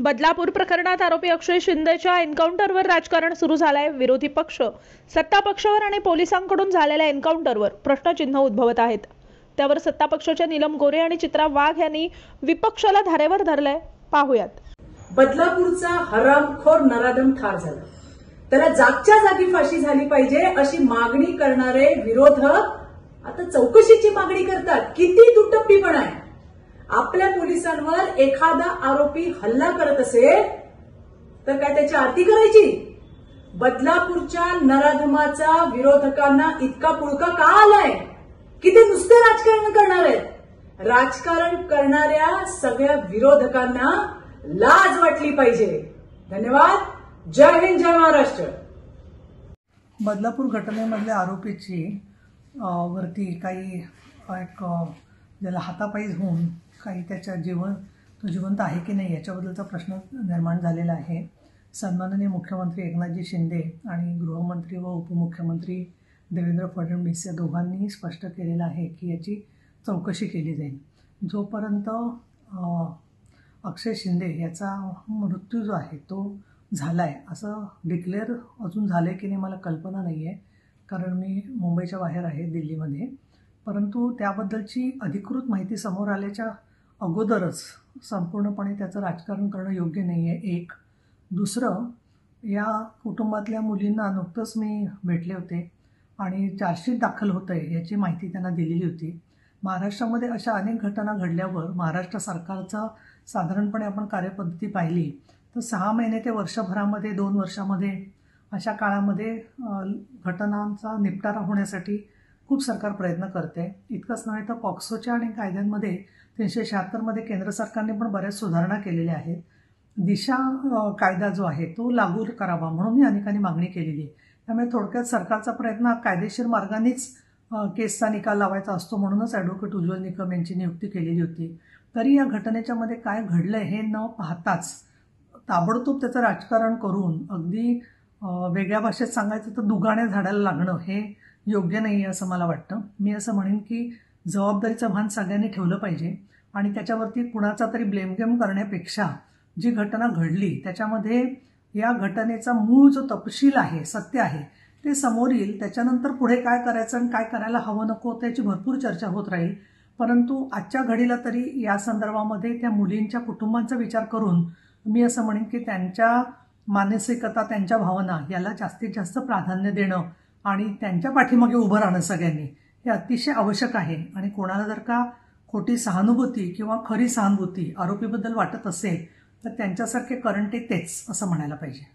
बदलापूर प्रकरणात आरोपी अक्षय शिंदेच्या एन्काउंटरवर राजकारण सुरू झालंय। विरोधी पक्ष, सत्ता पक्षावर आणि पोलिसांकडून झालेल्या एन्काउंटरवर प्रश्नचिन्ह उद्भवत आहेत। त्यावर सत्ता पक्षाच्या नीलम गोरे आणि चित्रा वाघ यांनी विपक्षाला धारेवर धरलंय। पाहूयात। बदलापूरचा हरामखोर नराधम ठार झाला, त्याला जागच्या जागी फाशी झाली पाहिजे अशी मागणी करणारे विरोधक आता चौकशीची मागणी करतात। किती दुटप्पीपणा आहे। आपल्या पोलिसांवर एखादा आरोपी हल्ला करत असेल तर काय त्याची आरती करायची? बदलापूरच्या नराधमाचा विरोधकांना इतका पुळका का आलाय की ते नुसते राजकारण करणार आहेत? राजकारण करणाऱ्या सगळ्या विरोधकांना लाज वाटली पाहिजे। धन्यवाद। जय हिंद, जय महाराष्ट्र। बदलापूर घटनेमधल्या आरोपीची वरती काही एक ज्याला हातापायी होऊन काही त्याच्या तो जिवंत आहे की नाही याच्याबद्दलचा प्रश्न निर्माण झालेला आहे। सन्माननीय मुख्यमंत्री एकनाथजी शिंदे आणि गृहमंत्री व उपमुख्यमंत्री देवेंद्र फडणवीस या दोघांनी स्पष्ट केलेलं आहे की याची चौकशी केली जाईल। जोपर्यंत अक्षय शिंदे याचा मृत्यू जो आहे तो झालाय असं डिक्लेअर अजून झालंय की नाही मला कल्पना नाही आहे, कारण मी मुंबईच्या बाहेर आहे, दिल्लीमध्ये। परंतु त्याबद्दलची अधिकृत माहिती समोर आल्याच्या अगोदरच संपूर्णपणे त्याचं राजकारण करणं योग्य नाही आहे। एक दुसरं, या कुटुंबातल्या मुलींना नुकतंच मी भेटले होते आणि चार्जशीट दाखल होत आहे याची माहिती त्यांना दिलेली होती। महाराष्ट्रामध्ये अशा अनेक घटना घडल्यावर महाराष्ट्र सरकारचा साधारणपणे आपण कार्यपद्धती पाहिली तर 6 महिने ते वर्षभरामध्ये 2 वर्षामध्ये अशा काळामध्ये घटनांचा निपटारा होण्यासाठी खूप सरकार प्रयत्न करते। इतकंच नव्हे तर पॉक्सोच्या आणि कायद्यांमध्ये 376 मध्ये केंद्र सरकारने पण बऱ्याच सुधारणा केलेल्या आहेत। दिशा कायदा जो आहे तो लागू करावा म्हणून ही अनेकांनी मागणी केलेली आहे। त्यामुळे थोडक्यात सरकारचा प्रयत्न कायदेशीर मार्गानेच केसचा निकाल लावायचा असतो, म्हणूनच ॲडव्होकेट उज्ज्वल निकम यांची नियुक्ती केलेली होती। तरी या घटनेच्या मध्ये काय घडलंय हे न पाहताच ताबडतोब त्याचं राजकारण करून अगदी वेगळ्या भाषेत सांगायचं तर दुगाण्या झाडाला लागणं हे योग्य नाही आहे असं मला वाटतं। मी असं म्हणेन की जबाबदारीचं भान सगळ्यांनी ठेवलं पाहिजे आणि त्याच्यावरती कुणाचा तरी ब्लेम गेम करण्यापेक्षा जी घटना घडली त्याच्यामध्ये या घटनेचा मूळ जो तपशील आहे, सत्य आहे ते समोर येईल। त्याच्यानंतर पुढे काय करायचं आणि काय करायला हवं नको त्याची भरपूर चर्चा होत राहील। परंतु आजच्या घडीला तरी या संदर्भामध्ये त्या मुलींच्या कुटुंबांचा विचार करून मी असं म्हणेन की त्यांच्या मानसिकता, त्यांच्या भावना याला जास्तीत जास्त प्राधान्य देणं आणि त्यांच्या पाठीमागे उभं राहणं सगळ्यांनी हे अतिशय आवश्यक आहे। आणि कोणाला जर का खोटी सहानुभूती किंवा खरी सहानुभूती आरोपीबद्दल वाटत असेल तर त्यांच्यासारखे करंटे तेच असं म्हणायला पाहिजे।